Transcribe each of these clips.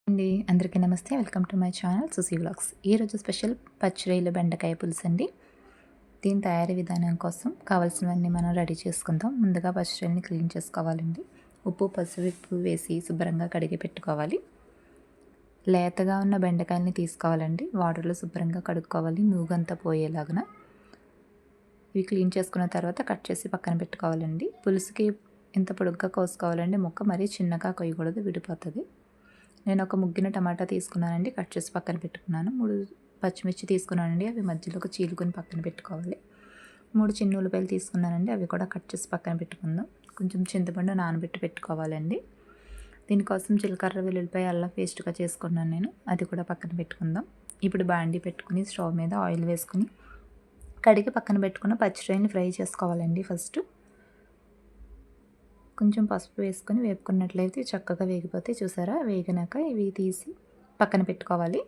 అండి అందరికీ నమస్తే. Welcome to my channel Susie vlogs. ఈరోజు స్పెషల్ పచ్చిరొయ్యల బెండకాయ పులుసు అండి. దీని తయారీ విధానం కోసం కావాల్సినవన్నీ మనం రెడీ చేసుకుందాం. ముందుగా పచ్చిరొయ్యల్ని క్లీన్ చేసుకోవాలండి. ఉప్పు పసుపు వేసి శుభ్రంగా కడిగి పెట్టుకోవాలి. లేతగా ఉన్న బెండకాయల్ని తీసుకోవాలండి. వాటర్లో శుభ్రంగా కడుక్కోవాలి, నూగంతా పోయేలాగా. ఇవి క్లీన్ చేసుకున్న తర్వాత కట్ చేసి పక్కన పెట్టుకోవాలండి. పులుసుకి ఇంత పొడుగ్గా కోసుకోవాలండి. ముక్క మరీ చిన్నగా కొయ్యకూడదు, విడిపోతుంది. నేను ఒక ముగ్గిన టమాటా తీసుకున్నానండి, కట్ చేసి పక్కన పెట్టుకున్నాను. 3 పచ్చిమిర్చి తీసుకున్నానండి, అవి మధ్యలోకి చీలుకొని పక్కన పెట్టుకోవాలి. 3 చిన్న ఉల్లిపాయలు తీసుకున్నానండి, అవి కూడా కట్ చేసి పక్కన పెట్టుకుందాం. కొంచెం చింతపండు నానబెట్టి పెట్టుకోవాలండి. దీనికోసం జీలకర్ర వెల్లుల్లిపాయ అల్లం పేస్ట్గా చేసుకున్నాను నేను, అది కూడా పక్కన పెట్టుకుందాం. ఇప్పుడు బాండీ పెట్టుకుని స్టవ్ మీద ఆయిల్ వేసుకుని కడిగి పక్కన పెట్టుకున్న పచ్చిరొయ్యని ఫ్రై చేసుకోవాలండి. ఫస్ట్ కొంచెం పసుపు వేసుకొని వేపుకున్నట్లయితే చక్కగా వేగిపోతే చూసారా. వేగినాక ఇవి తీసి పక్కన పెట్టుకోవాలి.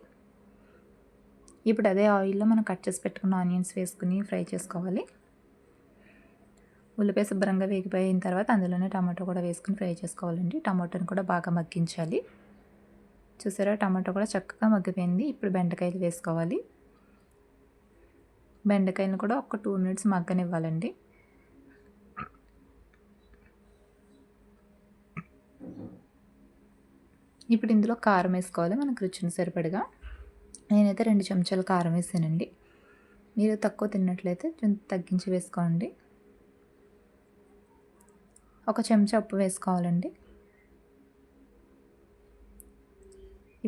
ఇప్పుడు అదే ఆయిల్లో మనం కట్ చేసి పెట్టుకున్న ఆనియన్స్ వేసుకుని ఫ్రై చేసుకోవాలి. ఉల్లిపాయ శుభ్రంగా వేగిపోయిన తర్వాత అందులోనే టమాటో కూడా వేసుకుని ఫ్రై చేసుకోవాలండి. టమాటోని కూడా బాగా మగ్గించాలి. చూసారా, టమాటో కూడా చక్కగా మగ్గిపోయింది. ఇప్పుడు బెండకాయలు వేసుకోవాలి. బెండకాయలను కూడా ఒక 2 మినిట్స్ మగ్గనివ్వాలండి. ఇప్పుడు ఇందులో కారం వేసుకోవాలి, మనకు రుచిని సరిపడగా. నేనైతే 2 చెంచాలు కారం వేసానండి. మీరు తక్కువ తిన్నట్లయితే తగ్గించి వేసుకోండి. 1 చెంచా ఉప్పు వేసుకోవాలండి.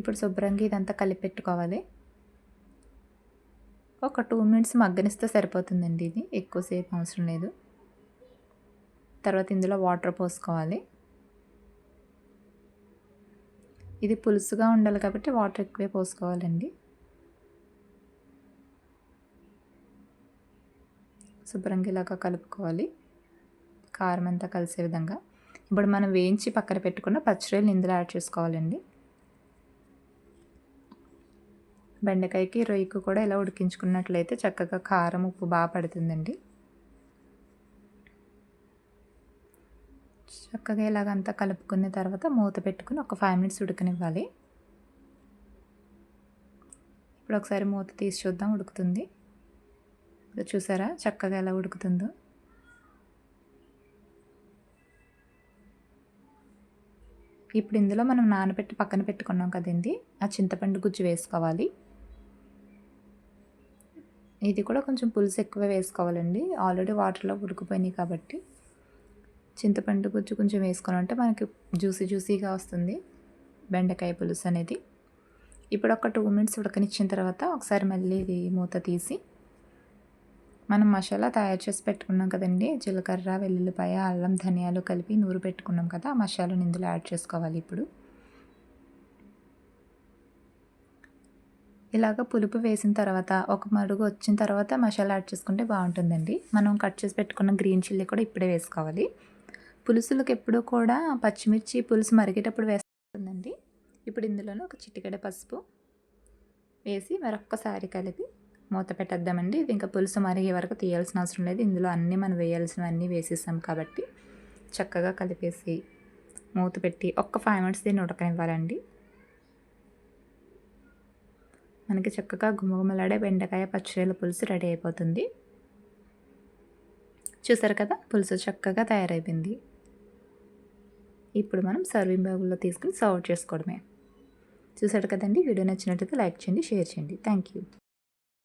ఇప్పుడు శుభ్రంగా ఇదంతా కలిపి పెట్టుకోవాలి. ఒక 2 మినిట్స్ మగ్గనిస్తే సరిపోతుందండి. ఇది ఎక్కువసేపు అవసరం లేదు. తర్వాత ఇందులో వాటర్ పోసుకోవాలి. ఇది పులుసుగా ఉండాలి కాబట్టి వాటర్ ఎక్కువే పోసుకోవాలండి. శుభ్రంగా ఇలాగా కలుపుకోవాలి, కారం అంతా కలిసే విధంగా. ఇప్పుడు మనం వేయించి పక్కన పెట్టుకున్న పచ్చిరొయ్యలు ఇందులో యాడ్ చేసుకోవాలండి. బెండకాయకి రొయ్యకు కూడా ఇలా ఉడికించుకున్నట్లయితే చక్కగా కారం ఉప్పు బాగా పడుతుందండి. చక్కగా ఇలాగంతా కలుపుకున్న తర్వాత మూత పెట్టుకుని ఒక 5 మినిట్స్ ఉడకనివ్వాలి. ఇప్పుడు ఒకసారి మూత తీసి చూద్దాం, ఉడుకుతుంది. చూసారా చక్కగా ఎలా ఉడుకుతుందో. ఇప్పుడు ఇందులో మనం నానబెట్టి పక్కన పెట్టుకున్నాం కదండి, ఆ చింతపండు గుజ్జు వేసుకోవాలి. ఇది కూడా కొంచెం పులుసు ఎక్కువ వేసుకోవాలండి. ఆల్రెడీ వాటర్లో ఉడికిపోయినాయి కాబట్టి చింతపండు గుజ్జు కొంచెం వేసుకొని అంటే మనకి జ్యూసీగా వస్తుంది బెండకాయ పులుసు అనేది. ఇప్పుడు ఒక 2 మినిట్స్ ఉడకనిచ్చిన తర్వాత ఒకసారి మళ్ళీ ఇది మూత తీసి మనం మసాలా తయారు చేసి పెట్టుకున్నాం కదండి, జీలకర్ర వెల్లుల్లిపాయ అల్లం ధనియాలు కలిపి నూరు పెట్టుకున్నాం కదా, ఆ మసాలాను ఇందులో యాడ్ చేసుకోవాలి. ఇప్పుడు ఇలాగ పులుపు వేసిన తర్వాత ఒక మరుగు వచ్చిన తర్వాత మసాలా యాడ్ చేసుకుంటే బాగుంటుందండి. మనం కట్ చేసి పెట్టుకున్న గ్రీన్ చిల్లీ కూడా ఇప్పుడే వేసుకోవాలి. పులుసులకు ఎప్పుడూ కూడా పచ్చిమిర్చి పులుసు మరిగేటప్పుడు వేస్తుందండి. ఇప్పుడు ఇందులోనే ఒక చిటికెడ పసుపు వేసి మరొక్కసారి కలిపి మూత పెట్టేద్దామండి. ఇది ఇంకా పులుసు మరిగే వరకు తీయాల్సిన అవసరం లేదు. ఇందులో అన్నీ మనం వేయాల్సినవన్నీ వేసేసాం కాబట్టి చక్కగా కలిపేసి మూత పెట్టి ఒక్క 5 మినిట్స్ దీన్ని ఉడకనివ్వాలండి. మనకి చక్కగా గుమగుమలాడే బెండకాయ పచ్చిరొయ్యల పులుసు రెడీ అయిపోతుంది. చూసారు కదా, పులుసు చక్కగా తయారైపోయింది. ఇప్పుడు మనం సర్వింగ్ బౌల్లో తీసుకుని సర్వ్ చేసుకోవడమే. చూసారు కదండి, వీడియో నచ్చినట్లయితే లైక్ చేయండి, షేర్ చేయండి. Thank you.